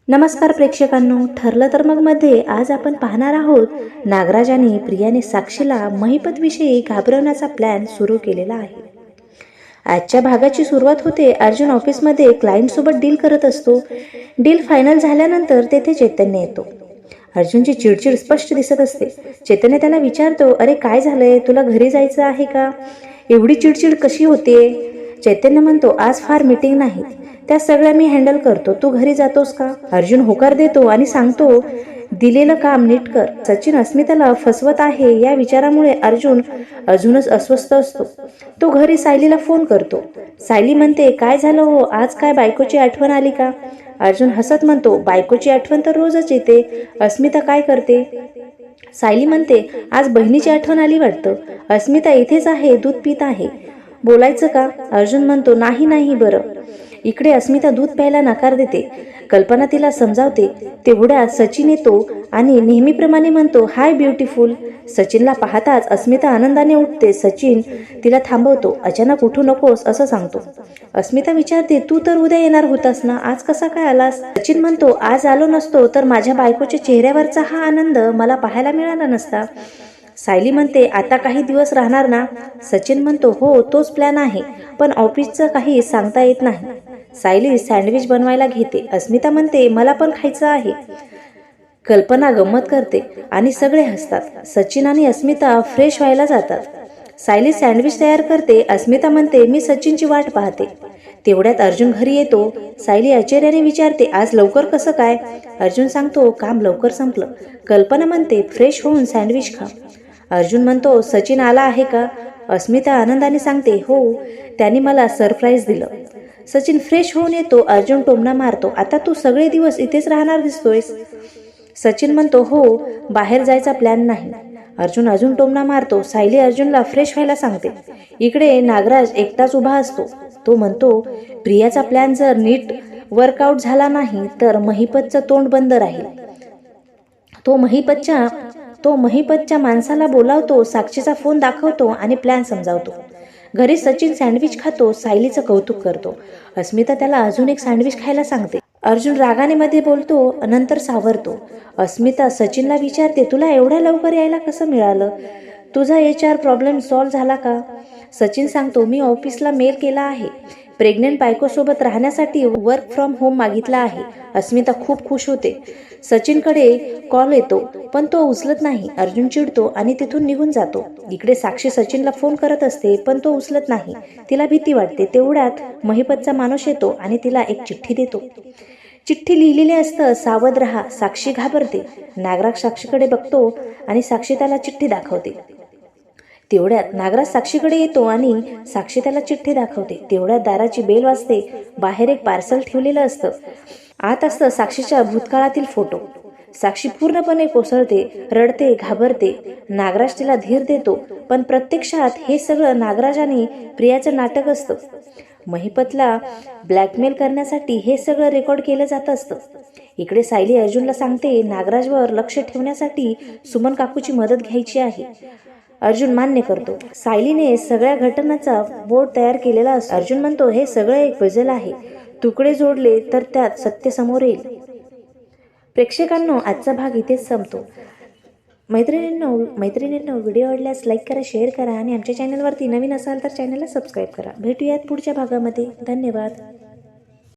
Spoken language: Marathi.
नमस्कार प्रेक्षकांनो, ठरलं तर मग मध्ये आज आपण पाहणार आहोत नागराज आणि प्रियाने साक्षीला महिपतविषयी घाबरवण्याचा प्लॅन सुरू केलेला आहे. आजच्या भागाची सुरुवात होते. अर्जुन ऑफिसमध्ये क्लायंट सोबत डील करत असतो. डील फायनल झाल्यानंतर तेथे चैतन्य येतो. अर्जुनची चिडचिड स्पष्ट दिसत असते. चैतन्य त्याला विचारतो, अरे काय झालंय, तुला घरी जायचं आहे का? एवढी चिडचिड कशी होते? चैतन्य म्हणतो, आज फार मीटिंग नाहीत, त्या सगळ्या मी हँडल करतो, तू घरी जातोस का? अर्जुन होकार देतो आणि सांगतो, दिलेलं काम नीट कर. सचिन अस्मिताला फसवत आहे या विचारामुळे अर्जुन अजूनच अस्वस्थ असतो. तो घरी सायलीला फोन करतो. सायली म्हणते, काय झालं हो, आज काय बायकोची आठवण आली का? अर्जुन हसत म्हणतो, बायकोची आठवण तर रोजच येते. अस्मिता काय करते? सायली म्हणते, आज बहिणीची आठवण आली वाटतं. अस्मिता इथेच आहे, दूध पित आहे, बोलायचं का? अर्जुन म्हणतो, नाही नाही बरं. इकडे अस्मिता दूध प्यायला नकार देते. कल्पना तिला समजावते. तेवढ्यात सचिन येतो आणि नेहमीप्रमाणे म्हणतो, हाय ब्युटिफुल. सचिनला पाहताच अस्मिता आनंदाने उठते. सचिन तिला थांबवतो. अचानक उठू नकोस असं सांगतो. अस्मिता विचारते, तू तर उद्या येणार होतास ना, आज कसा काय आलास? सचिन म्हणतो, आज आलो नसतो तर माझ्या बायकोच्या चेहऱ्यावरचा हा आनंद मला पाहायला मिळाला नसता. सायली म्हणते, आता काही दिवस राहणार ना? सचिन म्हणतो, हो तोच प्लॅन आहे, पण ऑफिसचं काही सांगता येत नाही. सायली सँडविच बनवायला घेते. अस्मिता म्हणते, मला पण खायचं आहे. कल्पना गंमत करते आणि सगळे हसतात. सचिन आणि अस्मिता फ्रेश व्हायला जातात. सायली सँडविच तयार करते. अस्मिता म्हणते, मी सचिनची वाट पाहते. तेवढ्यात अर्जुन घरी येतो. सायली आश्चर्याने विचारते, आज लवकर कसं काय? अर्जुन सांगतो, काम लवकर संपलं. कल्पना म्हणते, फ्रेश होऊन सँडविच खा. अर्जुन म्हणतो, सचिन आला आहे का? अस्मिता आनंदाने सांगते, हो, त्यांनी मला सरप्राईज दिलं. सचिन फ्रेश होऊन येतो. अर्जुन टोमणा मारतो, आता तू सगळे दिवस इथेच राहणार दिसतोयस. सचिन म्हणतो, हो, बाहेर जायचा प्लॅन नाही. अर्जुन अजून टोमणा मारतो. सायली अर्जुनला फ्रेश व्हायला सांगते. इकडे नागराज एकटाच उभा असतो. तो म्हणतो, प्रियाचा प्लॅन जर नीट वर्कआउट झाला नाही तर महिपतचं तोंड बंद राहील. तो महिपतच्या माणसाला बोलावतो. साक्षीचा फोन दाखवतो आणि प्लॅन समजावतो. घरी सचिन सँडविच खातो. सायलीचं कौतुक करतो. अस्मिता त्याला अजून एक सँडविच खायला सांगते. अर्जुन रागाने मध्ये बोलतो, नंतर सावरतो. अस्मिता सचिनला विचारते, तुला एवढ्या लवकर यायला कसं मिळालं? तुझा HR प्रॉब्लेम सॉल्व्ह झाला का? सचिन सांगतो, मी ऑफिसला मेल केला आहे. प्रेग्नेंट बायकोसोबत राहण्यासाठी वर्क फ्रॉम होम मागितला आहे. अस्मिता खूप खुश होते. सचिनकडे कॉल येतो पण तो उचलत नाही. अर्जुन चिडतो आणि तिथून निघून जातो. इकडे साक्षी सचिनला फोन करत असते पण तो उचलत नाही. तिला भीती वाटते. तेवढ्यात महिपतचा माणूस येतो आणि तिला एक चिठ्ठी देतो. चिठ्ठी लिहिलेली असतं, सावध रहा. साक्षी घाबरते. नागराज साक्षीकडे बघतो आणि साक्षी त्याला चिठ्ठी दाखवते. तेवढ्यात नागराज साक्षीकडे येतो आणि साक्षी त्याला चिठ्ठी दाखवते. तेवढ्यात दाराची बेल वाजते. बाहेर एक पार्सल ठेवलेलं असतं. आत असतं साक्षीच्या भूतकाळातील फोटो. साक्षी पूर्णपणे कोसळते, रडते, घाबरते. नागराज तिला धीर देतो पण प्रत्यक्षात हे सगळं नागराज आणि प्रियाचं नाटक असतं. महिपतला ब्लॅकमेल करण्यासाठी हे सगळं रेकॉर्ड केलं जात असतं. इकडे सायली अर्जुनला सांगते, नागराजवर लक्ष ठेवण्यासाठी सुमन काकूची मदत घ्यायची आहे. अर्जुन मान्य करतो. सायलीने सगळ्या घटनांचा बोर्ड तयार केलेला असतो. अर्जुन म्हणतो, हे सगळं एक पझल आहे, तुकडे जोडले तर त्यात सत्य समोर येईल. प्रेक्षकांनो, आजचा भाग इथेच संपतो. मैत्रिणींनो व्हिडिओ आवडल्यास लाईक करा, शेअर करा आणि आमच्या चॅनलवरती नवीन असाल तर चॅनलला सबस्क्राईब करा. भेटूयात पुढच्या भागामध्ये. धन्यवाद.